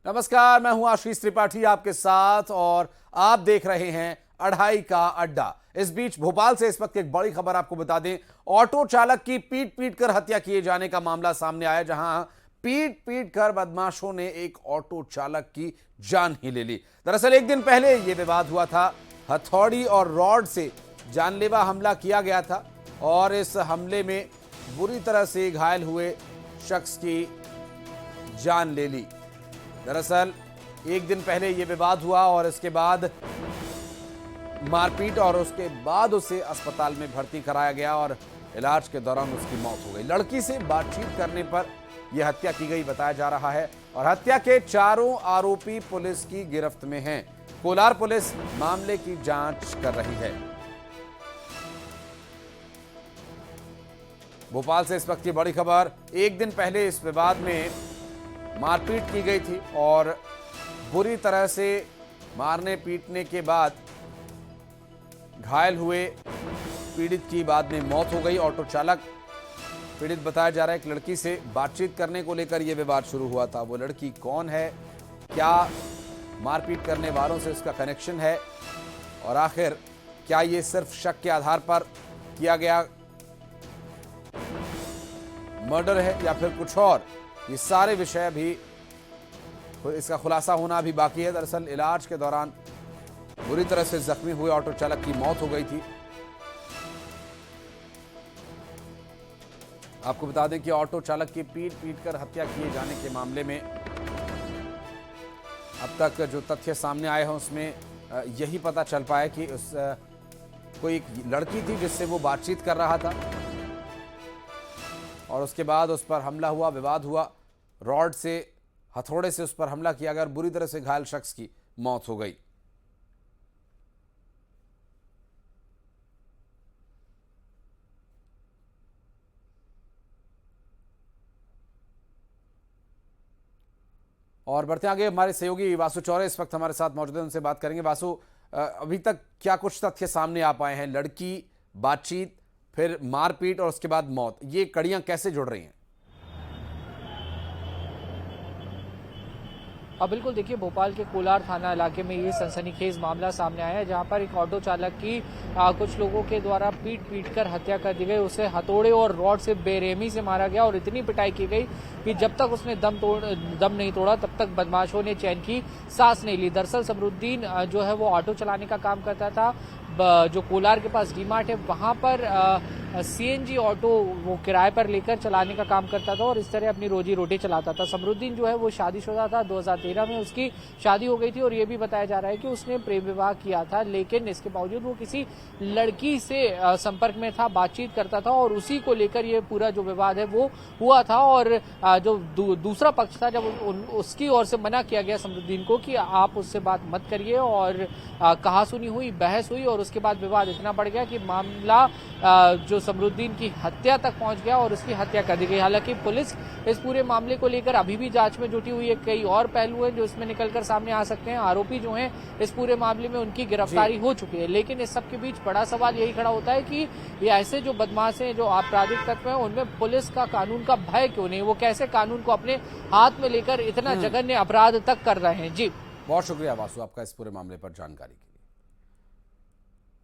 नमस्कार, मैं हूं आशीष त्रिपाठी आपके साथ और आप देख रहे हैं अढ़ाई का अड्डा। इस बीच भोपाल से इस वक्त एक बड़ी खबर आपको बता दें। ऑटो चालक की पीट पीट कर हत्या किए जाने का मामला सामने आया, जहां पीट पीट कर बदमाशों ने एक ऑटो चालक की जान ही ले ली। दरअसल एक दिन पहले यह विवाद हुआ था। हथौड़ी और रॉड से जानलेवा हमला किया गया था और इस हमले में बुरी तरह से घायल हुए शख्स की जान ले ली। दरअसल एक दिन पहले यह विवाद हुआ और इसके बाद मारपीट और उसके बाद उसे अस्पताल में भर्ती कराया गया और इलाज के दौरान उसकी मौत हो गई। लड़की से बातचीत करने पर यह हत्या की गई बताया जा रहा है और हत्या के चारों आरोपी पुलिस की गिरफ्त में हैं। कोलार पुलिस मामले की जांच कर रही है। भोपाल से इस वक्त की बड़ी खबर। एक दिन पहले इस विवाद में मारपीट की गई थी और बुरी तरह से मारने पीटने के बाद घायल हुए पीड़ित की बाद में मौत हो गई। ऑटो चालक पीड़ित बताया जा रहा है। एक लड़की से बातचीत करने को लेकर यह विवाद शुरू हुआ था। वो लड़की कौन है, क्या मारपीट करने वालों से उसका कनेक्शन है और आखिर क्या ये सिर्फ शक के आधार पर किया गया मर्डर है या फिर कुछ और, ये सारे विषय भी, इसका खुलासा होना भी बाकी है। दरअसल इलाज के दौरान बुरी तरह से जख्मी हुए ऑटो चालक की मौत हो गई थी। आपको बता दें कि ऑटो चालक की पीट पीट कर हत्या किए जाने के मामले में अब तक जो तथ्य सामने आए हैं उसमें यही पता चल पाया कि उस कोई एक लड़की थी जिससे वो बातचीत कर रहा था और उसके बाद उस पर हमला हुआ, विवाद हुआ, रॉड से, हथौड़े से उस पर हमला किया गया और बुरी तरह से घायल शख्स की मौत हो गई। और बढ़ते आगे, हमारे सहयोगी वासु चौरे इस वक्त हमारे साथ मौजूद हैं, उनसे बात करेंगे। वासु, अभी तक क्या कुछ तथ्य सामने आ पाए हैं? लड़की, बातचीत, फिर मारपीट और उसके बाद मौत, ये कड़ियां कैसे जुड़ रही हैं? अब बिल्कुल देखिए, भोपाल के कोलार थाना इलाके में ये सनसनीखेज मामला सामने आया है, जहां पर एक ऑटो चालक की कुछ लोगों के द्वारा पीट पीट कर हत्या कर दी गई। उसे हथौड़े और रॉड से बेरहमी से मारा गया और इतनी पिटाई की गई कि जब तक उसने दम नहीं तोड़ा तब तक बदमाशों ने चैन की सांस नहीं ली। दरअसल समरुद्दीन जो है वो ऑटो चलाने का काम करता था। जो कोलार के पास डीमार्ट है वहां पर सीएनजी ऑटो वो किराए पर लेकर चलाने का काम करता था और इस तरह अपनी रोजी रोटी चलाता था। समरुद्दीन जो है वो शादीशुदा था। 2013 में उसकी शादी हो गई थी और ये भी बताया जा रहा है कि उसने प्रेम विवाह किया था, लेकिन इसके बावजूद वो किसी लड़की से संपर्क में था, बातचीत करता था और उसी को लेकर ये पूरा जो विवाद है वो हुआ था। और जो दूसरा पक्ष था, जब उसकी ओर से मना किया गया समरुद्दीन को कि आप उससे बात मत करिए, और कहासुनी हुई, बहस हुई और उसके बाद विवाद इतना बढ़ गया कि मामला जो समरुद्दीन की हत्या तक पहुंच गया और उसकी हत्या कर दी गई। हालांकि पुलिस इस पूरे मामले को लेकर अभी भी जांच में जुटी हुई है। कई और पहलू हैं जो इसमें निकलकर सामने आ सकते हैं। आरोपी जो हैं इस पूरे मामले में उनकी गिरफ्तारी हो चुकी है, लेकिन इस सब के बीच बड़ा सवाल यही खड़ा होता है कि ये ऐसे जो बदमाश हैं, जो आपराधिक तत्व हैं, उनमें पुलिस का, कानून का भय क्यों नहीं? वो कैसे कानून को अपने हाथ में लेकर इतना जघन्य अपराध तक कर रहे हैं? जी, बहुत शुक्रिया वासु आपका इस पूरे मामले पर जानकारी के लिए।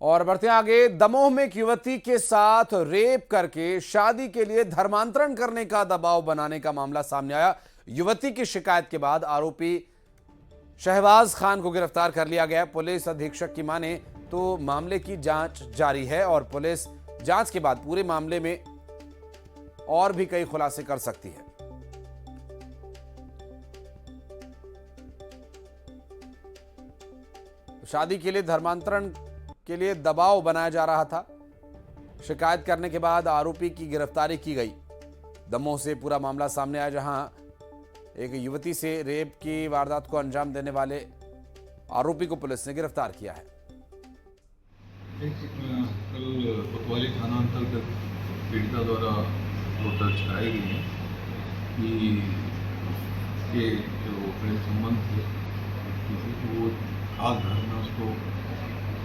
और बढ़ते आगे, दमोह में एक युवती के साथ रेप करके शादी के लिए धर्मांतरण करने का दबाव बनाने का मामला सामने आया। युवती की शिकायत के बाद आरोपी शहबाज खान को गिरफ्तार कर लिया गया। पुलिस अधीक्षक की माने तो मामले की जांच जारी है और पुलिस जांच के बाद पूरे मामले में और भी कई खुलासे कर सकती है। शादी के लिए धर्मांतरण के लिए दबाव बनाया जा रहा था। शिकायत करने के बाद आरोपी की गिरफ्तारी की गई। दमोह से पूरा मामला सामने आया, जहां एक युवती से रेप की वारदात को अंजाम देने वाले आरोपी को पुलिस ने गिरफ्तार किया है। कल कोतवाली थाना अंतर्गत पीड़िता द्वारा वो दर्ज कराई गई है कि जो प्रेम संबंध थे वो खास घर में उसको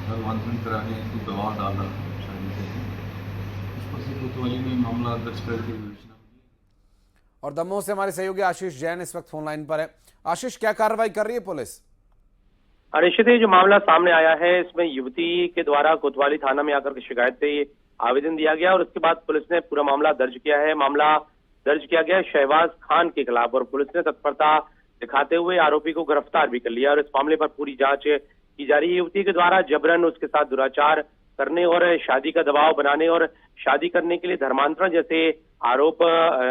धर्मांतरण कराने को दबाव डाला शादी के, उस पर से कोतवाली में मामला दर्ज करके विवेचना। और दमोह से हमारे सहयोगी आशीष जैन इस वक्त फोन लाइन पर है। आशीष, क्या कार्रवाई कर रही है पुलिस? निश्चित ही जो मामला सामने आया है, इसमें युवती के द्वारा कोतवाली थाना में आकर के शिकायत से आवेदन दिया गया और उसके बाद पुलिस ने पूरा मामला दर्ज किया है। मामला दर्ज किया गया शहबाज खान के खिलाफ और पुलिस ने तत्परता दिखाते हुए आरोपी को गिरफ्तार भी कर लिया और इस मामले पर पूरी जांच की जा रही है। युवती के द्वारा जबरन उसके साथ दुराचार करने और शादी का दबाव बनाने और शादी करने के लिए धर्मांतरण जैसे आरोप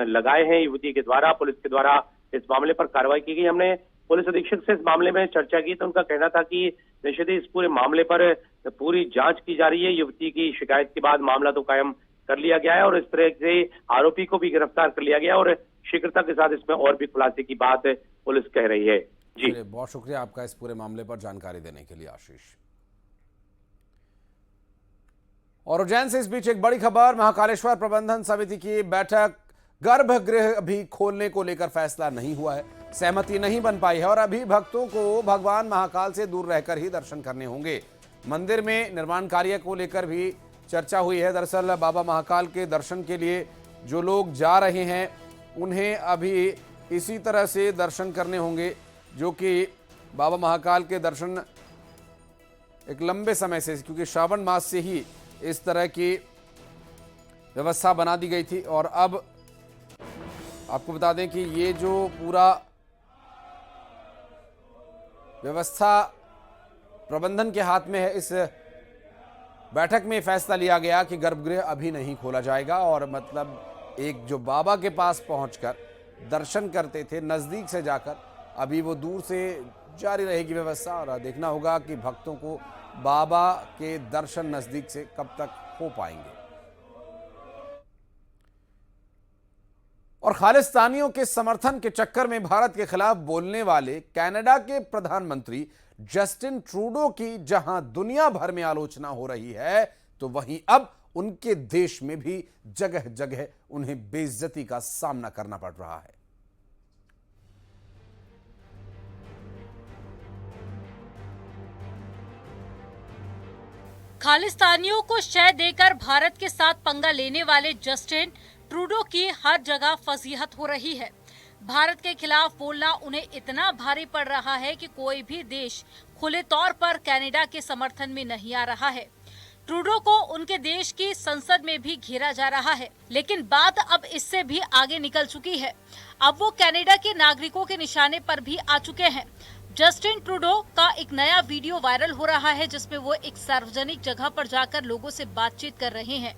लगाए हैं युवती के द्वारा। पुलिस के द्वारा इस मामले पर कार्रवाई की गई। हमने पुलिस अधीक्षक से इस मामले में चर्चा की तो उनका कहना था कि निश्चित ही इस पूरे मामले पर पूरी जांच की जा रही है। युवती की शिकायत के बाद मामला तो कायम कर लिया गया है और इस तरह से आरोपी को भी गिरफ्तार कर लिया गया और शीघ्रता के साथ इसमें और भी खुलासे की बात पुलिस कह रही है। जी, बहुत शुक्रिया आपका इस पूरे मामले पर जानकारी देने के लिए आशीष। और उज्जैन से इस बीच एक बड़ी खबर, महाकालेश्वर प्रबंधन समिति की बैठक, गर्भगृह अभी खोलने को लेकर फैसला नहीं हुआ है, सहमति नहीं बन पाई है और अभी भक्तों को भगवान महाकाल से दूर रहकर ही दर्शन करने होंगे। मंदिर में निर्माण कार्य को लेकर भी चर्चा हुई है। दरअसल बाबा महाकाल के दर्शन के लिए जो लोग जा रहे हैं उन्हें अभी इसी तरह से दर्शन करने होंगे, जो कि बाबा महाकाल के दर्शन एक लंबे समय से, क्योंकि श्रावण मास से ही इस तरह की व्यवस्था बना दी गई थी और अब आपको बता दें कि ये जो पूरा व्यवस्था प्रबंधन के हाथ में है। इस बैठक में फैसला लिया गया कि गर्भगृह अभी नहीं खोला जाएगा और मतलब एक जो बाबा के पास पहुंचकर दर्शन करते थे नज़दीक से जाकर, अभी वो दूर से जारी रहेगी व्यवस्था और देखना होगा कि भक्तों को बाबा के दर्शन नज़दीक से कब तक हो पाएंगे। और खालिस्तानियों के समर्थन के चक्कर में भारत के खिलाफ बोलने वाले कनाडा के प्रधानमंत्री जस्टिन ट्रूडो की जहां दुनिया भर में आलोचना हो रही है, तो वहीं अब उनके देश में भी जगह जगह उन्हें बेइज्जती का सामना करना पड़ रहा है। खालिस्तानियों को शय देकर भारत के साथ पंगा लेने वाले जस्टिन ट्रूडो की हर जगह फजीहत हो रही है। भारत के खिलाफ बोलना उन्हें इतना भारी पड़ रहा है कि कोई भी देश खुले तौर पर कनाडा के समर्थन में नहीं आ रहा है। ट्रूडो को उनके देश की संसद में भी घेरा जा रहा है, लेकिन बात अब इससे भी आगे निकल चुकी है। अब वो कनाडा के नागरिकों के निशाने पर भी आ चुके हैं। जस्टिन ट्रूडो का एक नया वीडियो वायरल हो रहा है जिसमें वो एक सार्वजनिक जगह पर जाकर लोगों से बातचीत कर रहे हैं,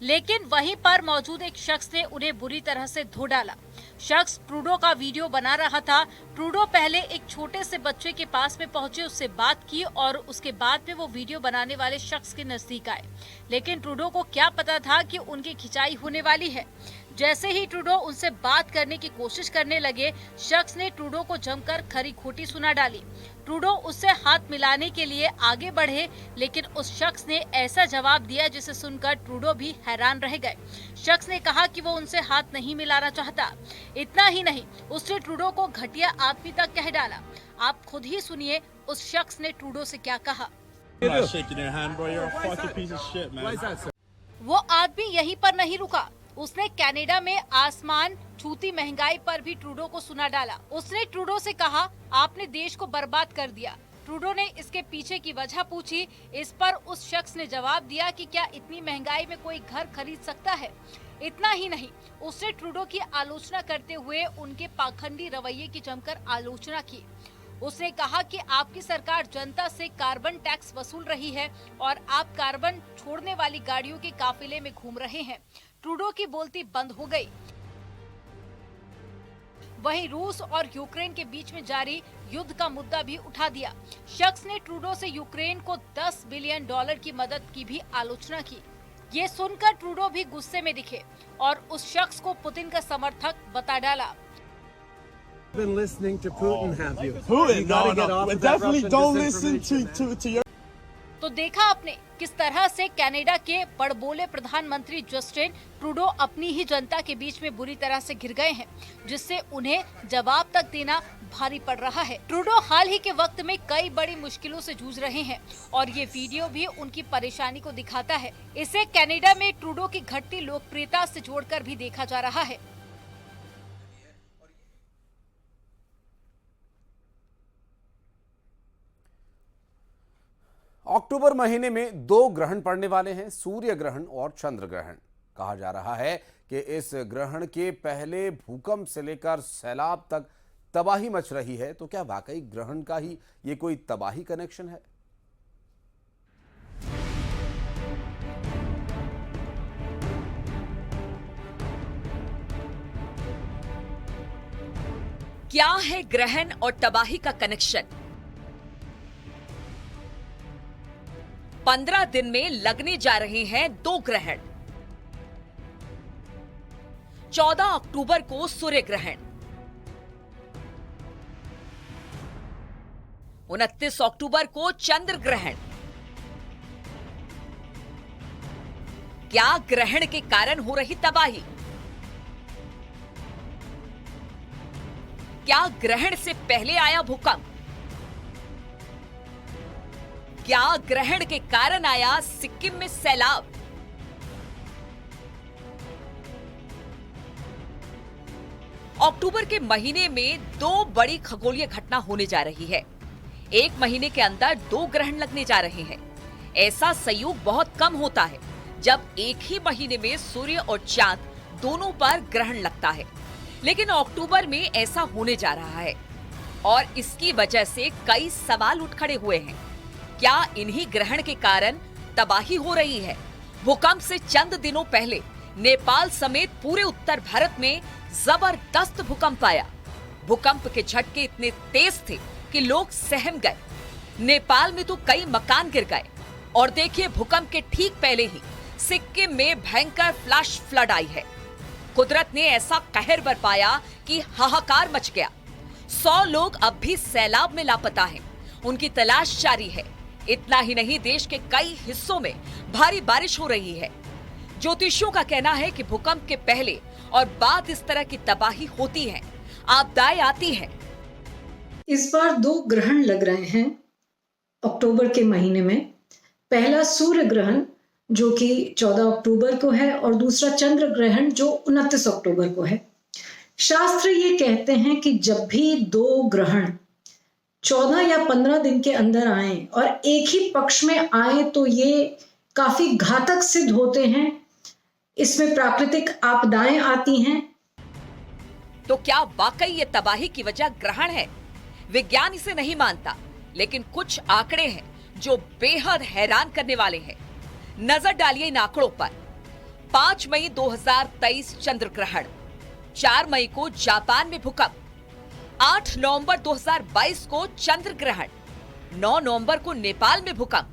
लेकिन वहीं पर मौजूद एक शख्स ने उन्हें बुरी तरह से धो डाला। शख्स ट्रूडो का वीडियो बना रहा था। ट्रूडो पहले एक छोटे से बच्चे के पास में पहुंचे, उससे बात की और उसके बाद में वो वीडियो बनाने वाले शख्स के नजदीक आए, लेकिन ट्रूडो को क्या पता था कि उनकी खिंचाई होने वाली है। जैसे ही ट्रूडो उनसे बात करने की कोशिश करने लगे, शख्स ने ट्रूडो को जमकर खरी खोटी सुना डाली। ट्रूडो उससे हाथ मिलाने के लिए आगे बढ़े, लेकिन उस शख्स ने ऐसा जवाब दिया जिसे सुनकर ट्रूडो भी हैरान रह गए। शख्स ने कहा कि वो उनसे हाथ नहीं मिलाना चाहता। इतना ही नहीं, उसने ट्रूडो को घटिया आदमी तक कह डाला। आप खुद ही सुनिए उस शख्स ने ट्रूडो से क्या कहा। वो आदमी यहीं पर नहीं रुका, उसने कनाडा में आसमान छूती महंगाई पर भी ट्रूडो को सुना डाला। उसने ट्रूडो से कहा, आपने देश को बर्बाद कर दिया। ट्रूडो ने इसके पीछे की वजह पूछी। इस पर उस शख्स ने जवाब दिया कि क्या इतनी महंगाई में कोई घर खरीद सकता है। इतना ही नहीं, उसने ट्रूडो की आलोचना करते हुए उनके पाखंडी रवैये की जमकर आलोचना की। उसने कहा कि आपकी सरकार जनता से कार्बन टैक्स वसूल रही है और आप कार्बन छोड़ने वाली गाड़ियों के काफिले में घूम रहे हैं। ट्रूडो की बोलती बंद हो गई। वहीं रूस और यूक्रेन के बीच में जारी युद्ध का मुद्दा भी उठा दिया। शख्स ने ट्रूडो से यूक्रेन को $10 बिलियन की मदद की भी आलोचना की। ये सुनकर ट्रूडो भी गुस्से में दिखे और उस शख्स को पुतिन का समर्थक बता डाला। Been listening to Putin, have you? Putin? You gotta No, get no. off of that Definitely Russian don't listen disinformation. to your. तो देखा आपने किस तरह से कनाडा के बड़बोले प्रधानमंत्री जस्टिन ट्रूडो अपनी ही जनता के बीच में बुरी तरह से घिर गए हैं, जिससे उन्हें जवाब तक देना भारी पड़ रहा है। ट्रूडो हाल ही के वक्त में कई बड़ी मुश्किलों से जूझ रहे हैं और ये वीडियो भी उनकी परेशानी को दिखाता है। इसे कनाडा में ट्रूडो की घटती लोकप्रियता से जोड़कर भी देखा जा रहा है। अक्टूबर महीने में 2 ग्रहण पड़ने वाले हैं, सूर्य ग्रहण और चंद्र ग्रहण। कहा जा रहा है कि इस ग्रहण के पहले भूकंप से लेकर सैलाब तक तबाही मच रही है। तो क्या वाकई ग्रहण का ही ये कोई तबाही कनेक्शन है? क्या है ग्रहण और तबाही का कनेक्शन? 15 दिन में लगने जा रहे हैं 2 ग्रहण। 14 अक्टूबर को सूर्य ग्रहण, 29 अक्टूबर को चंद्र ग्रहण। क्या ग्रहण के कारण हो रही तबाही? क्या ग्रहण से पहले आया भूकंप? क्या ग्रहण के कारण आया सिक्किम में सैलाब? अक्टूबर के महीने में 2 बड़ी खगोलीय घटना होने जा रही है। एक महीने के अंदर 2 ग्रहण लगने जा रहे हैं। ऐसा संयोग बहुत कम होता है जब एक ही महीने में सूर्य और चांद दोनों पर ग्रहण लगता है, लेकिन अक्टूबर में ऐसा होने जा रहा है और इसकी वजह से कई सवाल उठ खड़े हुए हैं। क्या इन्हीं ग्रहण के कारण तबाही हो रही है? भूकंप से चंद दिनों पहले नेपाल समेत पूरे उत्तर भारत में जबरदस्त भूकंप आया। भूकंप के झटके इतने तेज थे कि लोग सहम गए। नेपाल में तो कई मकान गिर गए। और देखिए, भूकंप के ठीक पहले ही सिक्किम में भयंकर फ्लैश फ्लड आई है। कुदरत ने ऐसा कहर बरपाया कि हाहाकार मच गया। 100 लोग अब भी सैलाब में लापता हैं। उनकी तलाश जारी है। इतना ही नहीं, देश के कई हिस्सों में भारी बारिश हो रही है। ज्योतिषियों का कहना है कि भूकंप के पहले और बाद इस तरह की तबाही होती है, आपदाएं आती हैं। इस बार 2 ग्रहण लग रहे हैं अक्टूबर के महीने में। पहला सूर्य ग्रहण जो कि 14 अक्टूबर को है और दूसरा चंद्र ग्रहण जो 29 अक्टूबर को है। शास्त्र ये कहते हैं कि जब भी 2 ग्रहण 14 या 15 दिन के अंदर आए और एक ही पक्ष में आए तो ये काफी घातक सिद्ध होते हैं। इसमें प्राकृतिक आपदाएं आती हैं। तो क्या वाकई ये तबाही की वजह ग्रहण है? विज्ञान इसे नहीं मानता, लेकिन कुछ आंकड़े हैं जो बेहद हैरान करने वाले हैं। नजर डालिए इन आंकड़ों पर। 5 मई 2023 चंद्र ग्रहण, 4 मई को जापान में भूकंप, 8 नवंबर 2022 को चंद्र ग्रहण, 9 नवंबर को नेपाल में भूकंप,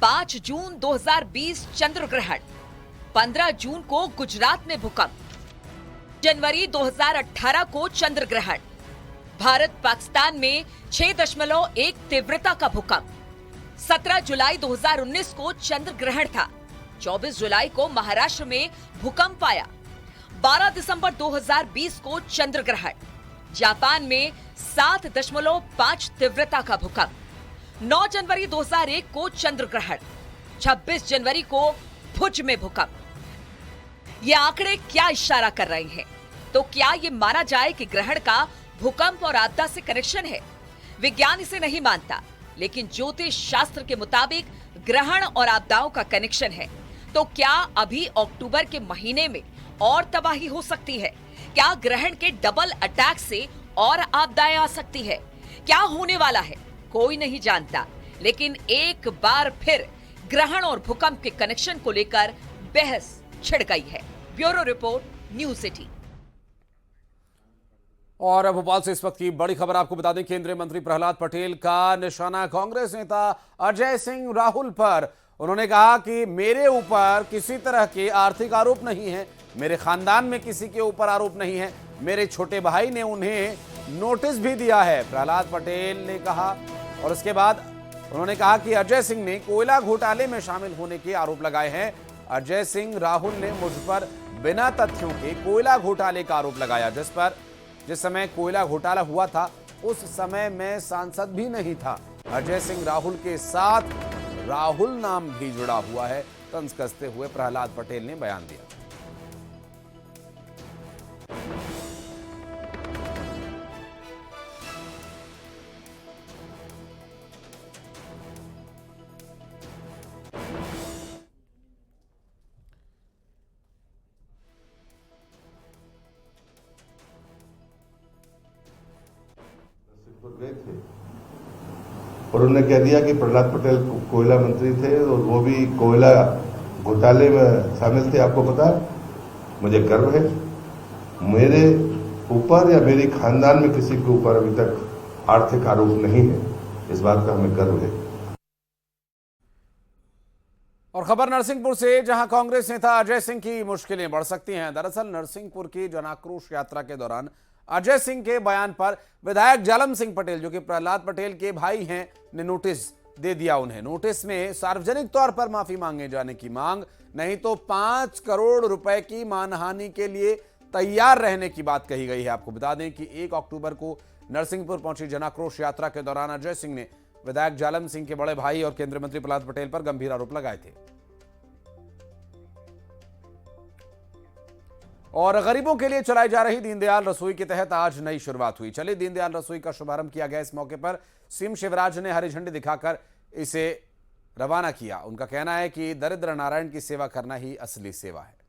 5 जून 2020 चंद्र ग्रहण, 15 जून को गुजरात में भूकंप, जनवरी 2018 को चंद्र ग्रहण, भारत पाकिस्तान में 6.1 तीव्रता का भूकंप, 17 जुलाई 2019 को चंद्र ग्रहण था, 24 जुलाई को महाराष्ट्र में भूकंप आया, 12 दिसंबर 2020 को चंद्र ग्रहण, जापान में 7.5 तीव्रता का भूकंप, 9 जनवरी 2001 को चंद्र ग्रहण, 26 जनवरी को भुज में भूकंप। ये आंकड़े क्या इशारा कर रहे हैं? तो क्या ये माना जाए कि ग्रहण का भूकंप और आपदा से कनेक्शन है? विज्ञान इसे नहीं मानता, लेकिन ज्योतिष शास्त्र के मुताबिक ग्रहण और आपदाओं का कनेक्शन है। तो क्या अभी अक्टूबर के महीने में और तबाही हो सकती है? क्या ग्रहण के डबल अटैक से और आपदाएं आ सकती है? क्या होने वाला है कोई नहीं जानता, लेकिन एक बार फिर ग्रहण और भूकंप के कनेक्शन को लेकर बहस छिड़ गई है। Bureau report, news city. और भोपाल से इस वक्त की बड़ी खबर आपको बता दें, केंद्रीय मंत्री प्रहलाद पटेल का निशाना कांग्रेस नेता अजय सिंह राहुल पर। उन्होंने कहा कि मेरे ऊपर किसी तरह के आर्थिक आरोप नहीं है, मेरे खानदान में किसी के ऊपर आरोप नहीं है, मेरे छोटे भाई ने उन्हें नोटिस भी दिया है, प्रहलाद पटेल ने कहा। और उसके बाद उन्होंने कहा कि अजय सिंह ने कोयला घोटाले में शामिल होने के आरोप लगाए हैं। अजय सिंह राहुल ने मुझ पर बिना तथ्यों के कोयला घोटाले का आरोप लगाया, जिस समय कोयला घोटाला हुआ था उस समय मैं सांसद भी नहीं था। अजय सिंह राहुल के साथ राहुल नाम भी जुड़ा हुआ है, तंज कसते हुए प्रहलाद पटेल ने बयान दिया। गए थे और उन्होंने कह दिया कि प्रहलाद पटेल कोयला मंत्री थे और वो भी कोयला घोटाले में शामिल थे। आपको पता है, मुझे गर्व है, मेरे ऊपर या मेरे खानदान में किसी के ऊपर अभी तक आर्थिक आरोप नहीं है। इस बात का हमें गर्व है। और खबर नरसिंहपुर से, जहां कांग्रेस नेता अजय सिंह की मुश्किलें बढ़ सकती हैं। दरअसल नरसिंहपुर की जनाक्रोश यात्रा के दौरान अजय सिंह के बयान पर विधायक जालम सिंह पटेल, जो कि प्रहलाद पटेल के भाई हैं, ने नोटिस दे दिया। उन्हें नोटिस में सार्वजनिक तौर पर माफी मांगे जाने की मांग, नहीं तो 5 करोड़ रुपए की मानहानि के लिए तैयार रहने की बात कही गई है। आपको बता दें कि 1 अक्टूबर को नरसिंहपुर पहुंची जनाक्रोश यात्रा के दौरान अजय सिंह ने विधायक जालम सिंह के बड़े भाई और केंद्रीय मंत्री प्रहलाद पटेल पर गंभीर आरोप लगाए थे। और गरीबों के लिए चलाई जा रही दीनदयाल रसोई के तहत आज नई शुरुआत हुई। चलिए दीनदयाल रसोई का शुभारंभ किया गया। इस मौके पर सीएम शिवराज ने हरी झंडी दिखाकर इसे रवाना किया। उनका कहना है कि दरिद्र नारायण की सेवा करना ही असली सेवा है।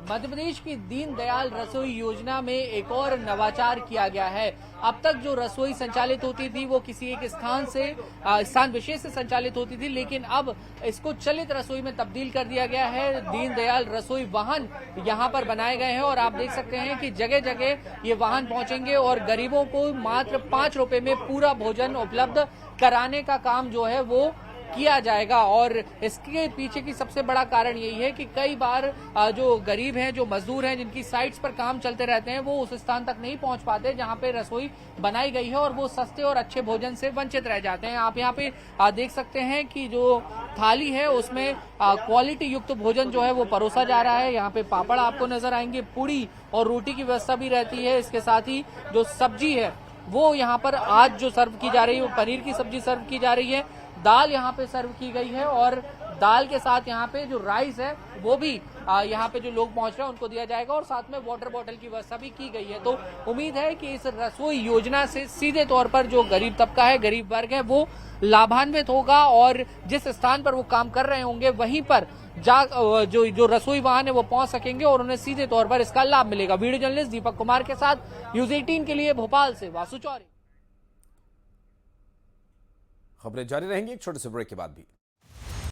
मध्य प्रदेश की दीनदयाल रसोई योजना में एक और नवाचार किया गया है। अब तक जो रसोई संचालित होती थी वो किसी एक स्थान विशेष से संचालित होती थी, लेकिन अब इसको चलित रसोई में तब्दील कर दिया गया है। दीनदयाल रसोई वाहन यहाँ पर बनाए गए हैं और आप देख सकते हैं कि जगह जगह ये वाहन पहुंचेंगे और गरीबों को मात्र 5 रुपए में पूरा भोजन उपलब्ध कराने का काम जो है वो किया जाएगा। और इसके पीछे की सबसे बड़ा कारण यही है कि कई बार जो गरीब हैं, जो मजदूर हैं, जिनकी साइट्स पर काम चलते रहते हैं, वो उस स्थान तक नहीं पहुंच पाते जहां पे रसोई बनाई गई है और वो सस्ते और अच्छे भोजन से वंचित रह जाते हैं। आप यहाँ पे देख सकते हैं कि जो थाली है उसमें क्वालिटी युक्त भोजन जो है वो परोसा जा रहा है। यहाँ पे पापड़ आपको नजर आएंगे, पूड़ी और रोटी की व्यवस्था भी रहती है। इसके साथ ही जो सब्जी है वो यहाँ पर आज जो सर्व की जा रही है वो पनीर की सब्जी सर्व की जा रही है। दाल यहाँ पे सर्व की गई है और दाल के साथ यहाँ पे जो राइस है वो भी यहाँ पे जो लोग पहुंच रहे हैं उनको दिया जाएगा और साथ में वाटर बॉटल की व्यवस्था भी की गई है। तो उम्मीद है कि इस रसोई योजना से सीधे तौर पर जो गरीब तबका है, गरीब वर्ग है, वो लाभान्वित होगा और जिस स्थान पर वो काम कर रहे होंगे वहीं पर जो रसोई वाहन है वो पहुंच सकेंगे और उन्हें सीधे तौर पर इसका लाभ मिलेगा। वीडियो जर्नलिस्ट दीपक कुमार के साथ न्यूज 18 के लिए भोपाल से वासु चौरी। खबरें जारी रहेंगी एक छोटे से ब्रेक के बाद भी।